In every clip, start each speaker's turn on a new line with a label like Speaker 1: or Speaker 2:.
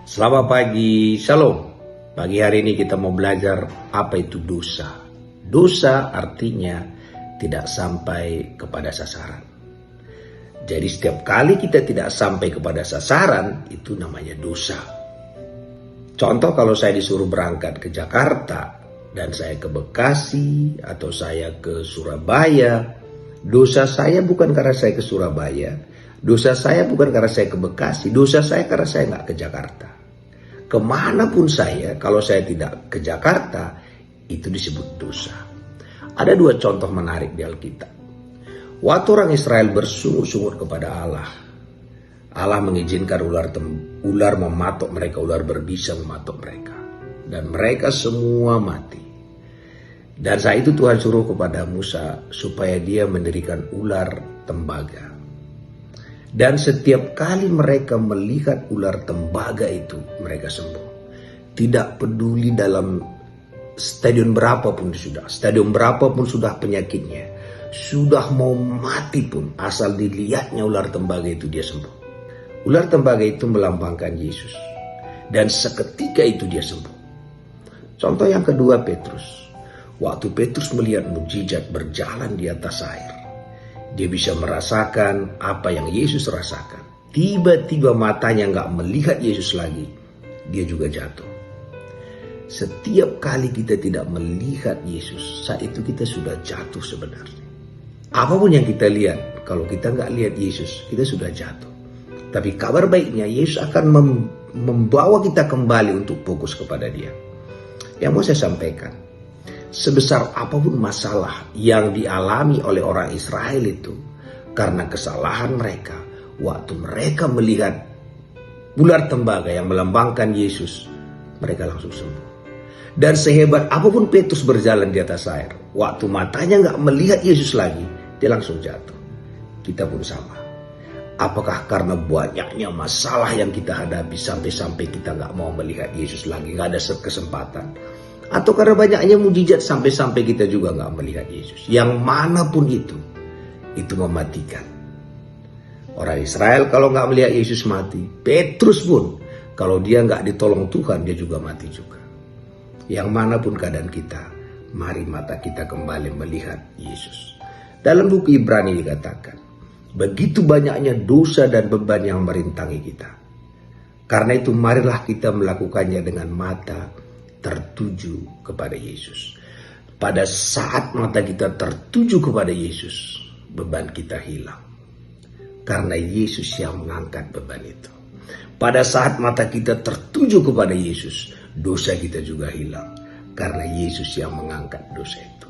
Speaker 1: Selamat pagi, Shalom. Pagi hari ini kita mau belajar apa itu dosa. Dosa artinya tidak sampai kepada sasaran. Jadi setiap kali kita tidak sampai kepada sasaran, itu namanya dosa. Contoh kalau saya disuruh berangkat ke Jakarta, dan saya ke Bekasi, atau saya ke Surabaya, dosa saya bukan karena saya ke Surabaya, dosa saya bukan karena saya ke Bekasi, dosa saya karena saya nggak ke Jakarta. Kemanapun saya, kalau saya tidak ke Jakarta, itu disebut dosa. Ada dua contoh menarik di Alkitab. Waktu orang Israel bersungut-sungut kepada Allah, Allah mengizinkan ular mematok mereka, ular berbisa mematok mereka. Dan mereka semua mati. Dan saat itu Tuhan suruh kepada Musa supaya dia mendirikan ular tembaga. Dan setiap kali mereka melihat ular tembaga itu, mereka sembuh. Tidak peduli dalam stadion berapapun sudah penyakitnya, sudah mau mati pun, asal dilihatnya ular tembaga itu dia sembuh. Ular tembaga itu melambangkan Yesus. Dan seketika itu dia sembuh. Contoh yang kedua, Petrus. Waktu Petrus melihat mukjizat berjalan di atas air, dia bisa merasakan apa yang Yesus rasakan. Tiba-tiba matanya nggak melihat Yesus lagi, dia juga jatuh. Setiap kali kita tidak melihat Yesus, saat itu kita sudah jatuh sebenarnya. Apapun yang kita lihat, kalau kita nggak lihat Yesus, kita sudah jatuh. Tapi kabar baiknya, Yesus akan membawa kita kembali untuk fokus kepada Dia. Yang mau saya sampaikan, sebesar apapun masalah yang dialami oleh orang Israel itu, karena kesalahan mereka, waktu mereka melihat ular tembaga yang melambangkan Yesus, mereka langsung sembuh. Dan sehebat apapun Petrus berjalan di atas air, waktu matanya nggak melihat Yesus lagi, dia langsung jatuh. Kita pun sama. Apakah karena banyaknya masalah yang kita hadapi sampai-sampai kita nggak mau melihat Yesus lagi, nggak ada kesempatan? Atau karena banyaknya mujizat sampai-sampai kita juga nggak melihat Yesus? Yang manapun itu mematikan. Orang Israel kalau nggak melihat Yesus mati. Petrus pun kalau dia nggak ditolong Tuhan, dia juga mati juga. Yang manapun keadaan kita, mari mata kita kembali melihat Yesus. Dalam buku Ibrani dikatakan, begitu banyaknya dosa dan beban yang merintangi kita. Karena itu marilah kita melakukannya dengan mata tertuju kepada Yesus. Pada saat mata kita tertuju kepada Yesus, beban kita hilang. Karena Yesus yang mengangkat beban itu. Pada saat mata kita tertuju kepada Yesus, dosa kita juga hilang. Karena Yesus yang mengangkat dosa itu.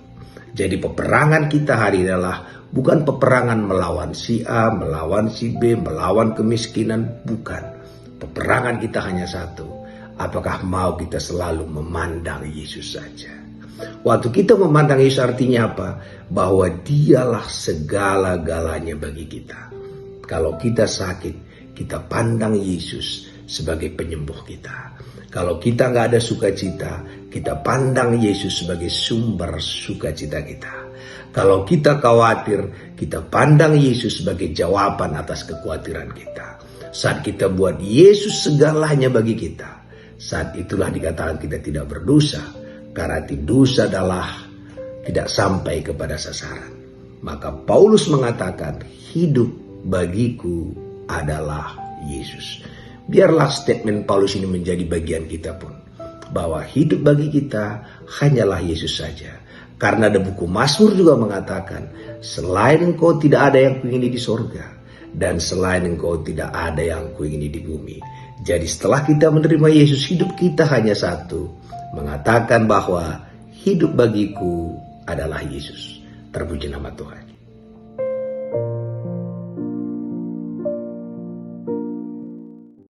Speaker 1: Jadi peperangan kita hari ini adalah bukan peperangan melawan si A, melawan si B, melawan kemiskinan. Bukan. Peperangan kita hanya satu. Apakah mau kita selalu memandang Yesus saja? Waktu kita memandang Yesus artinya apa? Bahwa dialah segala-galanya bagi kita. Kalau kita sakit, kita pandang Yesus sebagai penyembuh kita. Kalau kita nggak ada sukacita, kita pandang Yesus sebagai sumber sukacita kita. Kalau kita khawatir, kita pandang Yesus sebagai jawaban atas kekhawatiran kita. Saat kita buat Yesus segalanya bagi kita, saat itulah dikatakan kita tidak berdosa. Karena dosa adalah tidak sampai kepada sasaran. Maka Paulus mengatakan, hidup bagiku adalah Yesus. Biarlah statement Paulus ini menjadi bagian kita pun. Bahwa hidup bagi kita hanyalah Yesus saja. Karena ada buku Mazmur juga mengatakan, selain engkau tidak ada yang kuingini di sorga, dan selain engkau tidak ada yang kuingini di bumi. Jadi setelah kita menerima Yesus, hidup kita hanya satu. Mengatakan bahwa hidup bagiku adalah Yesus. Terpuji nama Tuhan.